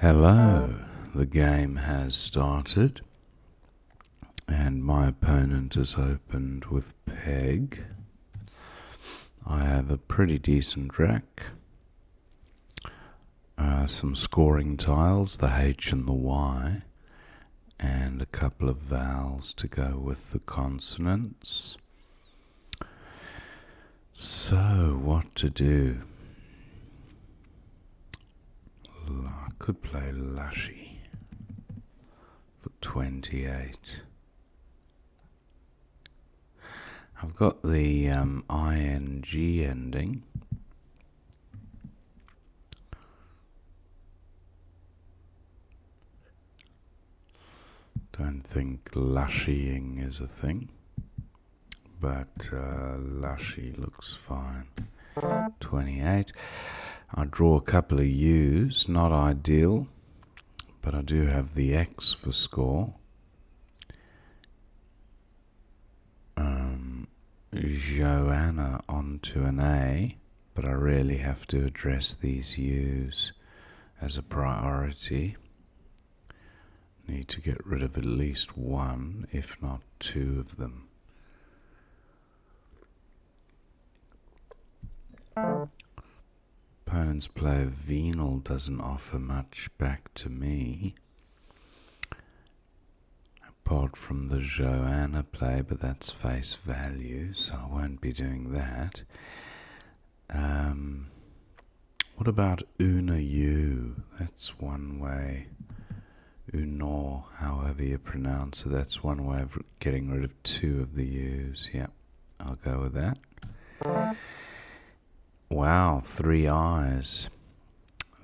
Hello, the game has started and my opponent has opened with peg. I have a pretty decent rack, some scoring tiles, the H and the Y, and a couple of vowels to go with the consonants. So, what to do? I could play Lushy for 28. I've got the ing ending. Don't think lushying is a thing, but lushy looks fine. 28. I draw a couple of U's, not ideal, but I do have the X for score. Joanna onto an A, but I really have to address these U's as a priority. Need to get rid of at least one, if not two of them. Opponent's player venal doesn't offer much back to me, apart from the Joanna play, but that's face value, so I won't be doing that. What about Una U? That's one way. Unor, however you pronounce it, that's one way of getting rid of two of the U's. Yeah, I'll go with that. Wow, 3 I's.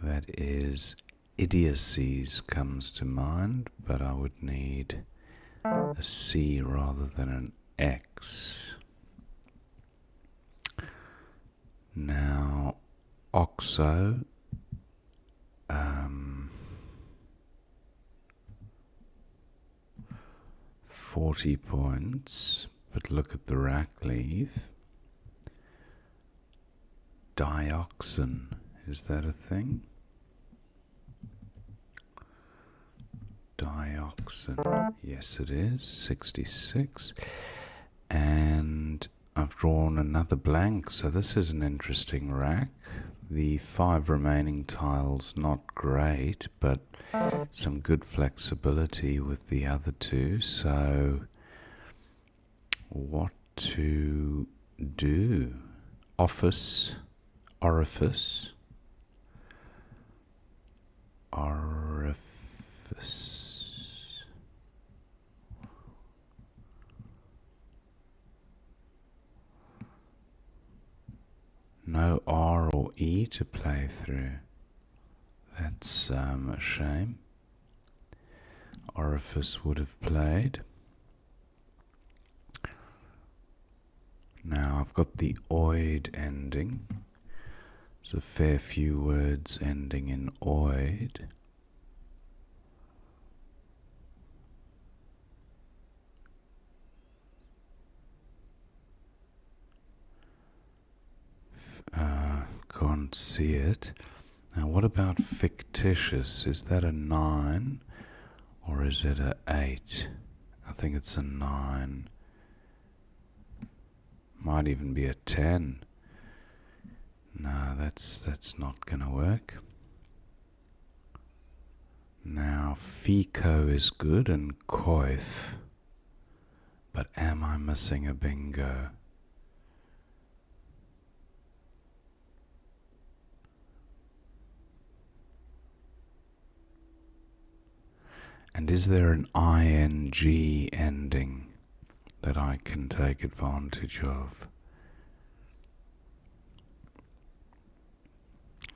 That is idiocies comes to mind, but I would need a C rather than an X. Now, OXO. 40 points, but look at the rack leave. Dioxin, is that a thing? Dioxin, yes it is, 66. And I've drawn another blank, so this is an interesting rack. The 5 remaining tiles not great, but some good flexibility with the other 2. So what to do? Office, orifice, no R or E to play through. That's a shame. Orifice would have played. Now I've got the oid ending. There's a fair few words ending in oid. Can't see it. Now what about fictitious? Is that a 9 or is it a 8? I think it's a 9. Might even be a 10. No, that's not gonna work. Now fico is good and coif, but am I missing a bingo? And is there an ing ending that I can take advantage of?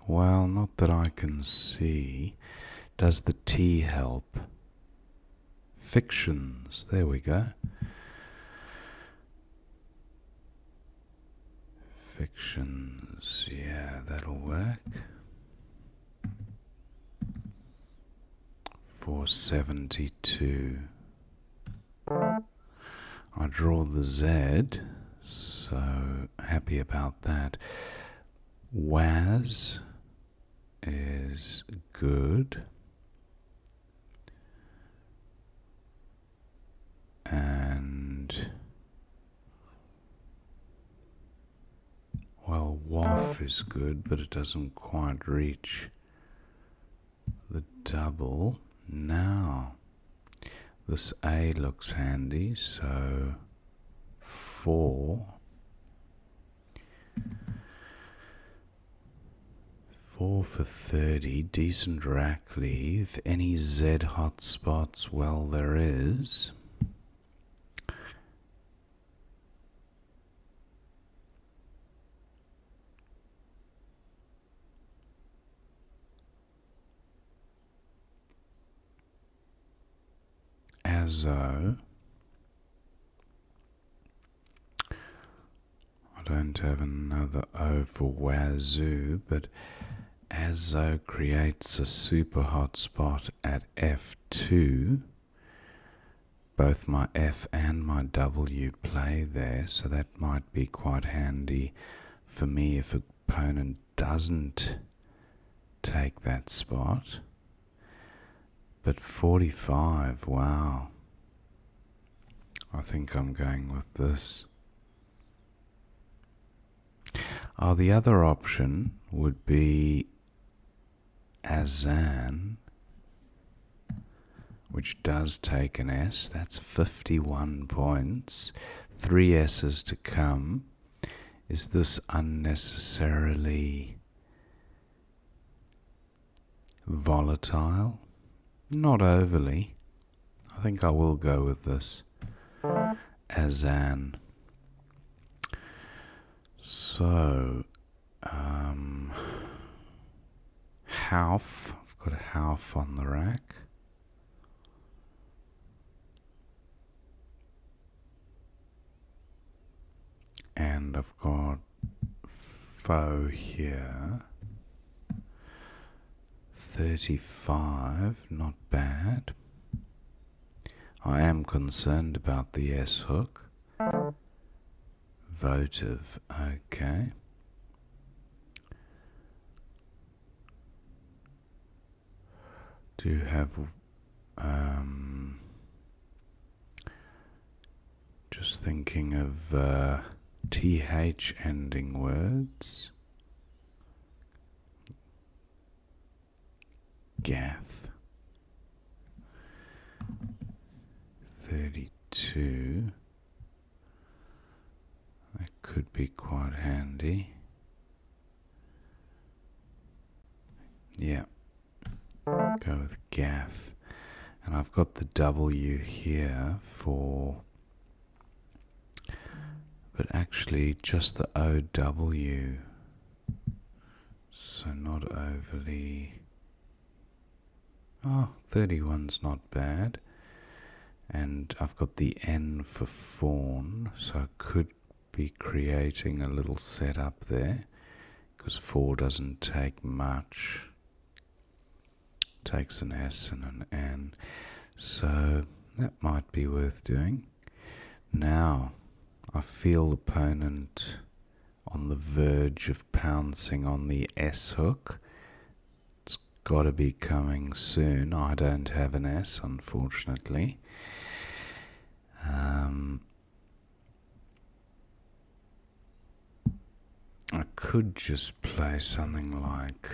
Well, not that I can see. Does the T help? Fictions, there we go. Fictions, yeah, that'll work. 472. I draw the Z, so happy about that. Was is good. 5 is good, but it doesn't quite reach the double. Now, this A looks handy, so 4. 4 for 30, decent rack leave. Any Z hotspots? Well, there is. Azo. I don't have another O for Wazoo, but Azo creates a super hotspot at F2. Both my F and my W play there, so that might be quite handy for me if an opponent doesn't take that spot. But 45, wow. I think I'm going with this. Oh, the other option would be Azan, which does take an S. That's 51 points. 3 S's to come. Is this unnecessarily volatile? Not overly. I think I will go with this. Azan. So, Hauf. I've got a Hauf on the rack. And I've got Foe here. 35, not bad. I am concerned about the S hook. Votive, okay. Do have just thinking of TH ending words. Gath. 32. That could be quite handy. Yeah. Go with Gath. And I've got the W here for, but actually just the OW. So not overly. Oh, 31's not bad. And I've got the N for fawn, so I could be creating a little setup there, because 4 doesn't take much. Takes an S and an N, so that might be worth doing. Now, I feel the opponent on the verge of pouncing on the S hook. It's got to be coming soon. I don't have an S, unfortunately. I could just play something like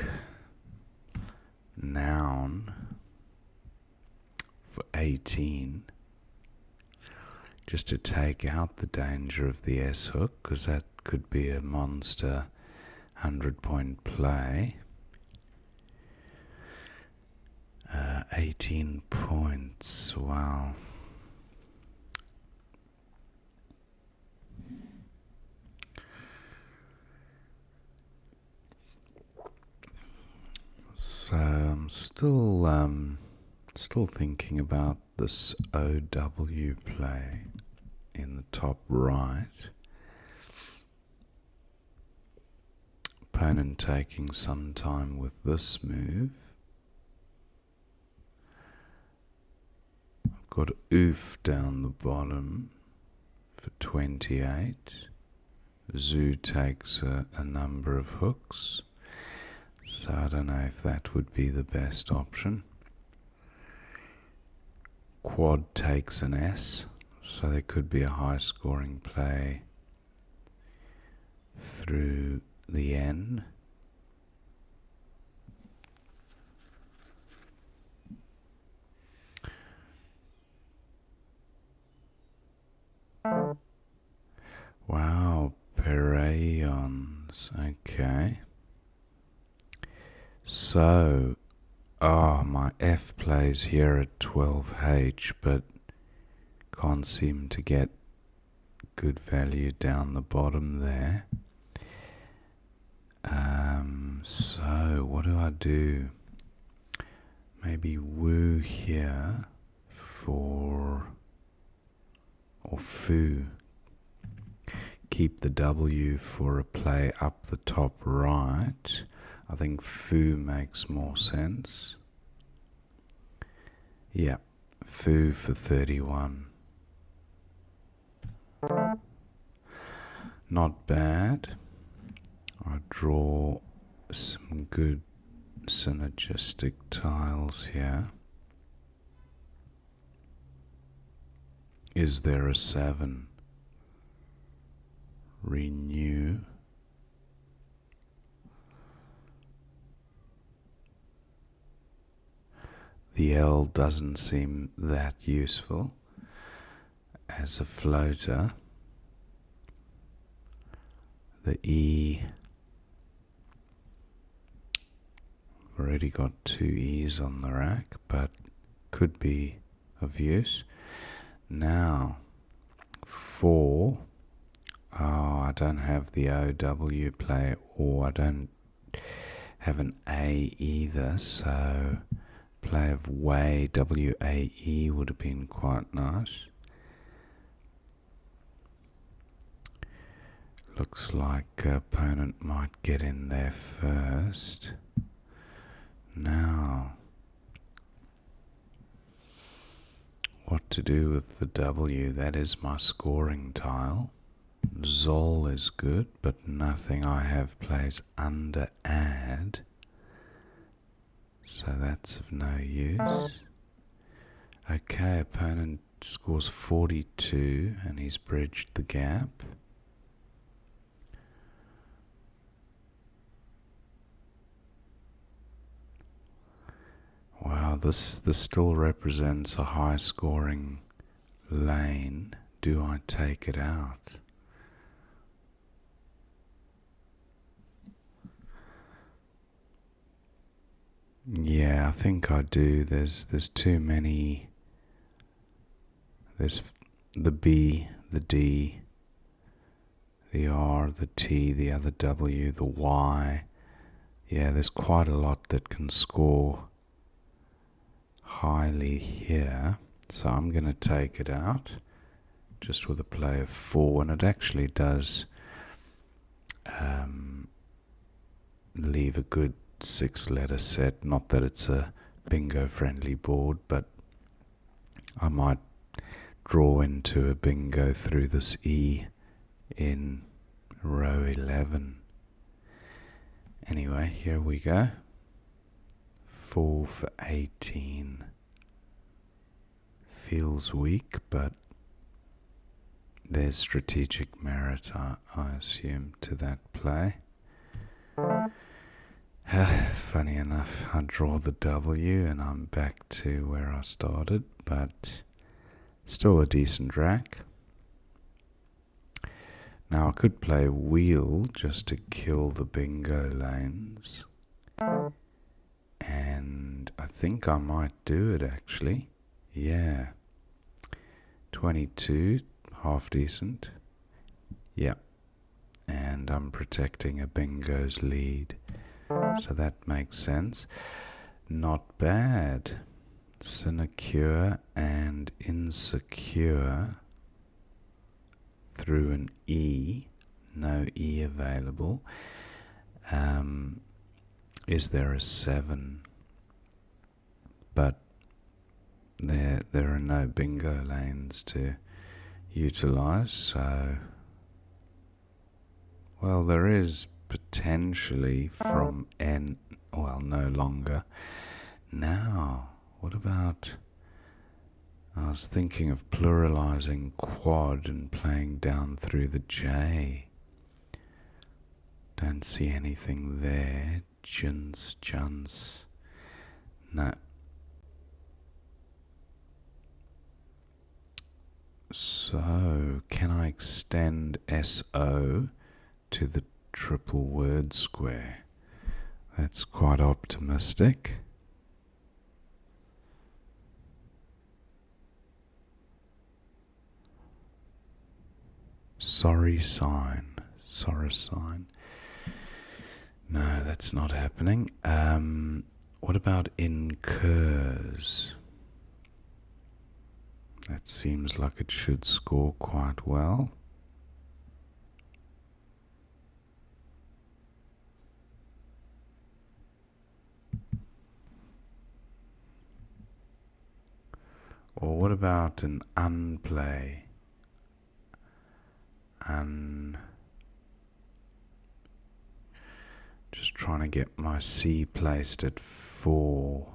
noun for 18, just to take out the danger of the S hook, because that could be a monster 100-point play. 18 points, wow. So I'm still thinking about this OW play in the top right. Opponent taking some time with this move. I've got oof down the bottom for 28. Zoo takes a number of hooks. So I don't know if that would be the best option. Quad takes an S, so there could be a high scoring play through the N. Wow, Perayons. Okay. So, my F plays here at 12H, but can't seem to get good value down the bottom there. So what do I do? Maybe woo here or foo. Keep the W for a play up the top right. I think foo makes more sense. Yeah, foo for 31. Not bad. I draw some good synergistic tiles here. Is there a 7? Renew. The L doesn't seem that useful as a floater. The E, I've already got 2 E's on the rack, but could be of use. Now, 4. I don't have the OW play, or I don't have an A either, so play of way, W-A-E, would have been quite nice. Looks like opponent might get in there first. Now, what to do with the W? That is my scoring tile. Zol is good, but nothing I have plays under add, so that's of no use. Okay, opponent scores 42 and he's bridged the gap. Wow, this still represents a high scoring lane. Do I take it out? Yeah, I think I do. There's too many. There's the B, the D, the R, the T, the other W, the Y. Yeah, there's quite a lot that can score highly here. So I'm going to take it out just with a play of 4, and it actually does leave a good 6-letter set. Not that it's a bingo friendly board, but I might draw into a bingo through this E in row 11. Anyway, here we go. 4 for 18. Feels weak, but there's strategic merit, I assume, to that play. Funny enough, I draw the W and I'm back to where I started, but still a decent rack. Now I could play wheel just to kill the bingo lanes, and I think I might do it actually. Yeah, 22, half decent. Yeah, and I'm protecting a bingo's lead, so that makes sense. Not bad. Sinecure and insecure through an E. No E available. Is there a 7? But there are no bingo lanes to utilize, so well, there is potentially from N, well, no longer. Now, what about, I was thinking of pluralizing quad and playing down through the J. Don't see anything there. Juns. No. So, can I extend SO to the triple word square? That's quite optimistic. Sorry sign. No, that's not happening. What about incurs? That seems like it should score quite well. Or what about an unplay? Just trying to get my C placed at 4.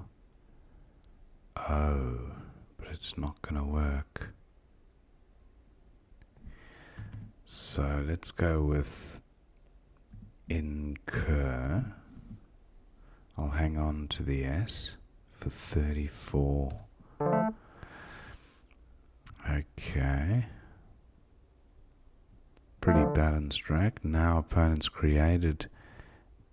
Oh, but it's not going to work. So let's go with incur. I'll hang on to the S for 34. Okay. Pretty balanced rack. Now opponent's created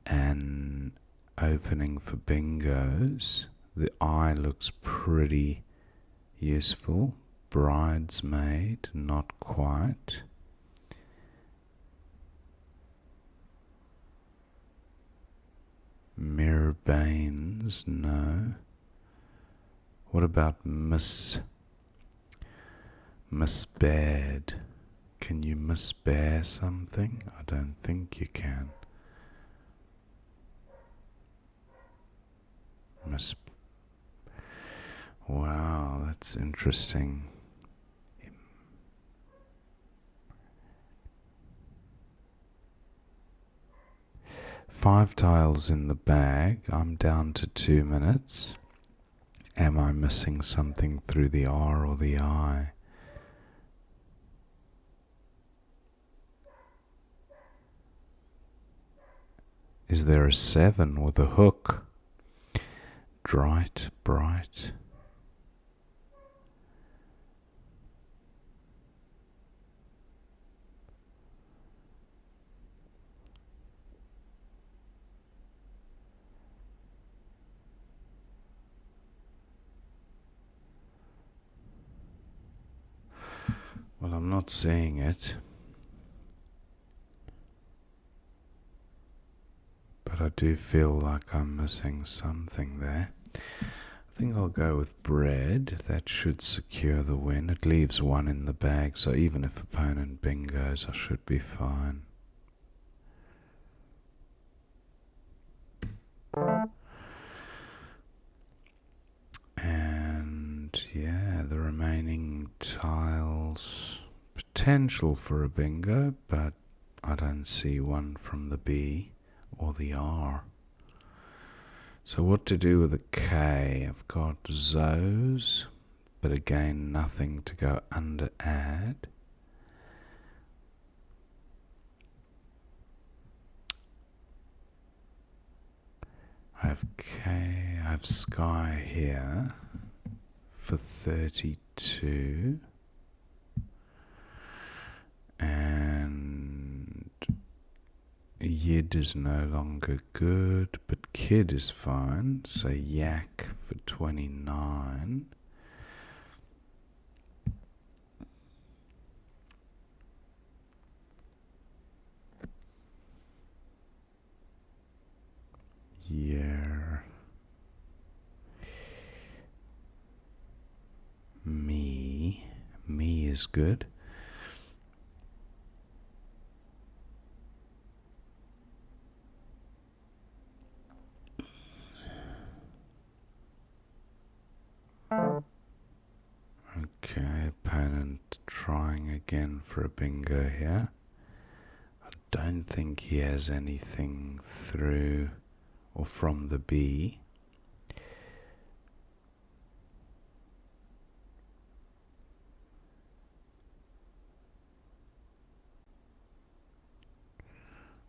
an opening for bingos. The I looks pretty useful. Bridesmaid, not quite. Mirrorbanes, no. What about misbared? Can you misbear something? I don't think you can. Wow, that's interesting. Five tiles in the bag. I'm down to 2 minutes. Am I missing something through the R or the I? Is there a 7 with a hook? Bright. Well, I'm not seeing it. But I do feel like I'm missing something there. I think I'll go with bread. That should secure the win. It leaves 1 in the bag, so even if opponent bingos, I should be fine. And yeah, the remaining tiles, potential for a bingo, but I don't see one from the B or the R. So what to do with a K? I've got Zos, but again nothing to go under add. I have K, I have Sky here for 32. And Yid is no longer good, but Kid is fine. So Yak for 29. Yeah. Me is good. Okay, opponent trying again for a bingo here. I don't think he has anything through or from the B.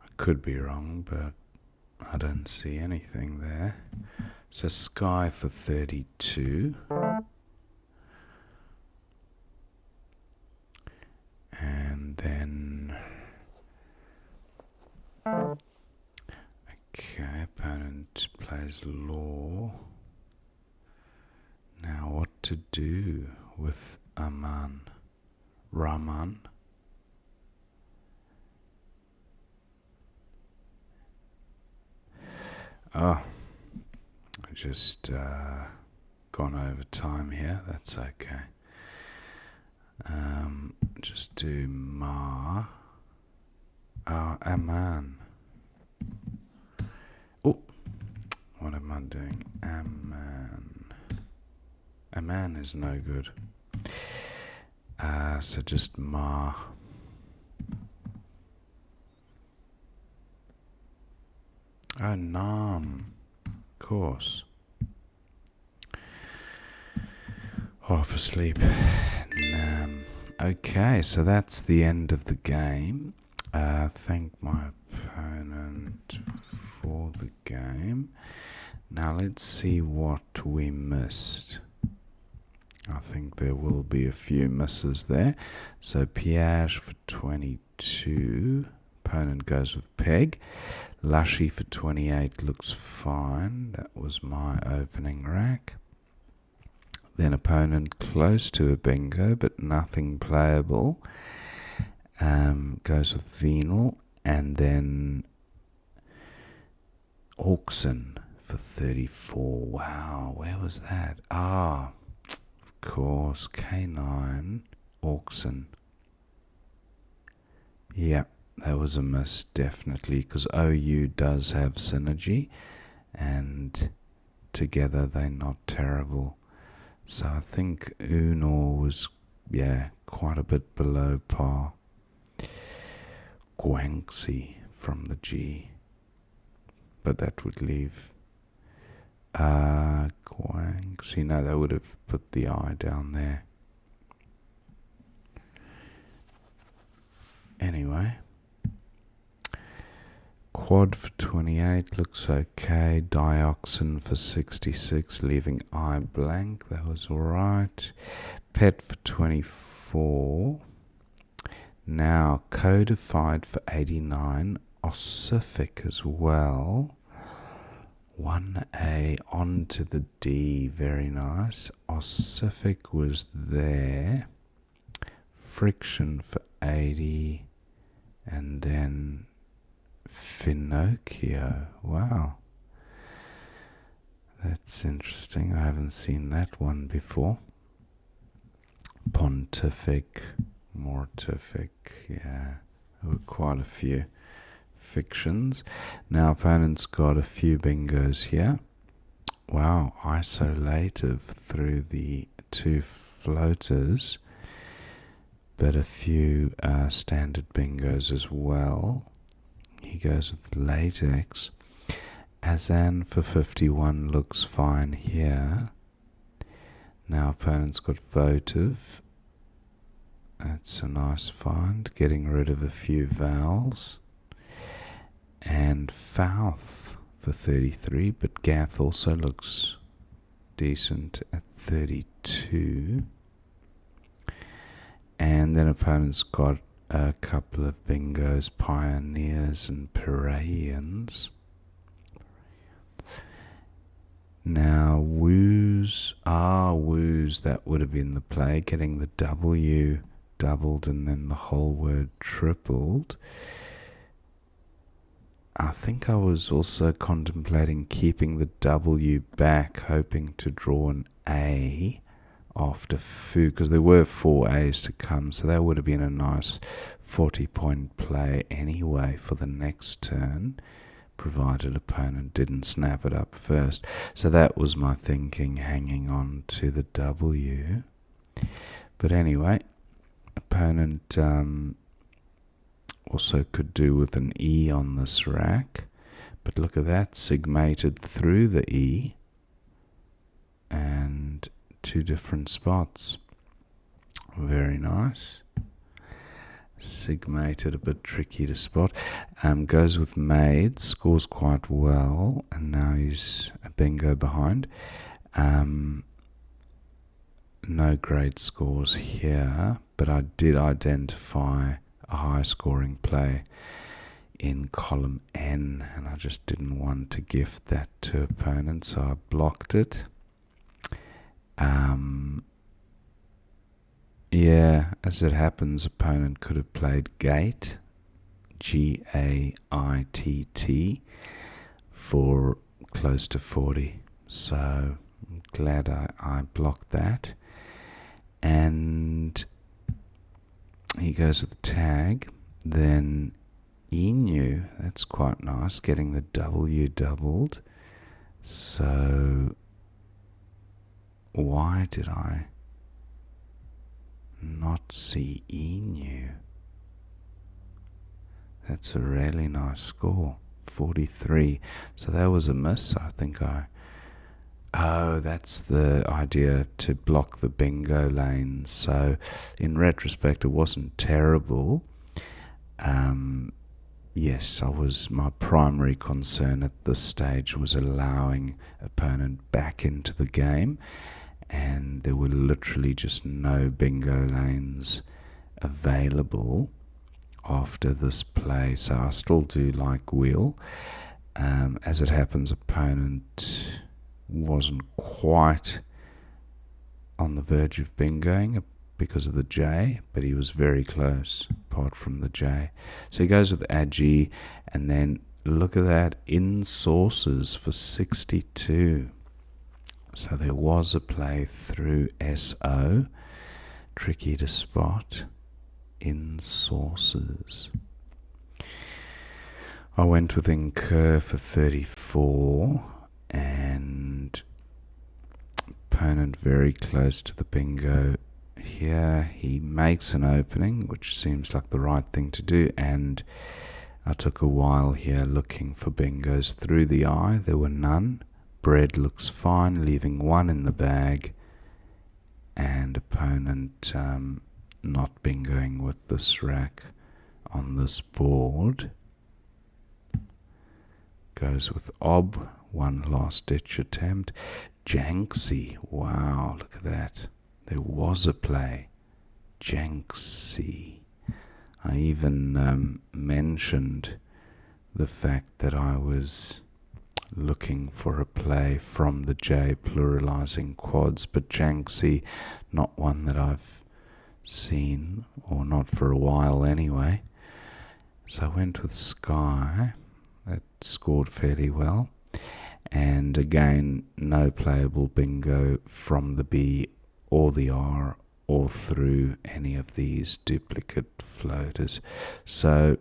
I could be wrong, but I don't see anything there. So sky for 32. And then, okay, opponent plays law. Now what to do with Rahman? Oh, I just gone over time here. That's okay. Just do Ma. Aman. Oh, what am I doing? Aman. Aman is no good. So just Ma. Oh, Nam. Of course. Half asleep. Nam. Okay, so that's the end of the game. Thank my opponent for the game. Now let's see what we missed. I think there will be a few misses there. So piège for 22. Opponent goes with peg. Lushy for 28 looks fine. That was my opening rack. Then opponent close to a bingo, but nothing playable. Goes with venal, and then auction for 34. Wow, where was that? Of course, K9 auction. Yeah, that was a miss, definitely, because OU does have synergy, and together they're not terrible. So I think Uno was, quite a bit below par. Guangxi from the G. But that would leave Guangxi. No, they would have put the I down there. Anyway. Quad for 28 looks okay. Dioxin for 66, leaving I blank. That was alright. Pet for 24. Now codified for 89. Ossific as well. 1A onto the D. Very nice. Ossific was there. Friction for 80. And then Finocchio. Wow. That's interesting. I haven't seen that one before. Pontific. Mortific. Yeah. There were quite a few fictions. Now opponent's got a few bingos here. Wow. Isolative through the two floaters. But a few standard bingos as well. He goes with latex. Azan for 51 looks fine here. Now opponent's got votive. That's a nice find. Getting rid of a few vowels. And Fouth for 33. But Gath also looks decent at 32. And then opponent's got a couple of bingos, pioneers and Piraeans. Now woos, that would have been the play, getting the W doubled and then the whole word tripled. I think I was also contemplating keeping the W back, hoping to draw an A after foo, because there were 4 A's to come, so that would have been a nice 40-point play anyway for the next turn, provided opponent didn't snap it up first. So that was my thinking, hanging on to the W. But anyway, opponent also could do with an E on this rack, but look at that, sigmated through the E and 2 different spots. Very nice. Sigmated, a bit tricky to spot. Goes with made, scores quite well, and now he's a bingo behind. No great scores here, but I did identify a high scoring play in column N, and I just didn't want to gift that to opponents, so I blocked it. Yeah, as it happens, opponent could have played gate, Gaitt, for close to 40. So I'm glad I blocked that. And he goes with the tag. Then Enu, that's quite nice, getting the W doubled. So why did I not see Enu? That's a really nice score, 43. So that was a miss. I think that's the idea, to block the bingo lanes. So in retrospect, it wasn't terrible. Yes, my primary concern at this stage was allowing opponent back into the game, and there were literally just no bingo lanes available after this play. So I still do like wheel. As it happens, opponent wasn't quite on the verge of bingoing because of the J, but he was very close apart from the J. So he goes with Agi, and then look at that, in sources for 62. So there was a play through SO, tricky to spot, in sources. I went with incur for 34, and opponent very close to the bingo here. He makes an opening, which seems like the right thing to do, and I took a while here looking for bingos through the eye. There were none. Bread looks fine, leaving one in the bag, and opponent not bingoing with this rack on this board. Goes with Ob, one last ditch attempt. Janksy, wow, look at that. There was a play. Janksy. I even mentioned the fact that I was looking for a play from the J pluralizing quads, but Janksy, not one that I've seen, or not for a while anyway. So I went with Sky. That scored fairly well. And again, no playable bingo from the B or the R or through any of these duplicate floaters. So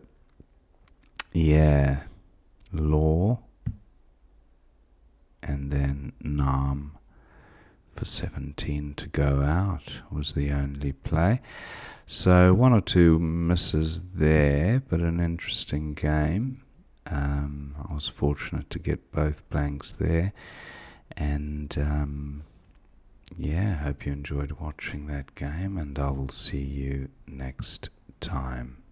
yeah, Law and then Nam for 17 to go out was the only play. So one or two misses there, but an interesting game. I was fortunate to get both blanks there, and hope you enjoyed watching that game, and I will see you next time.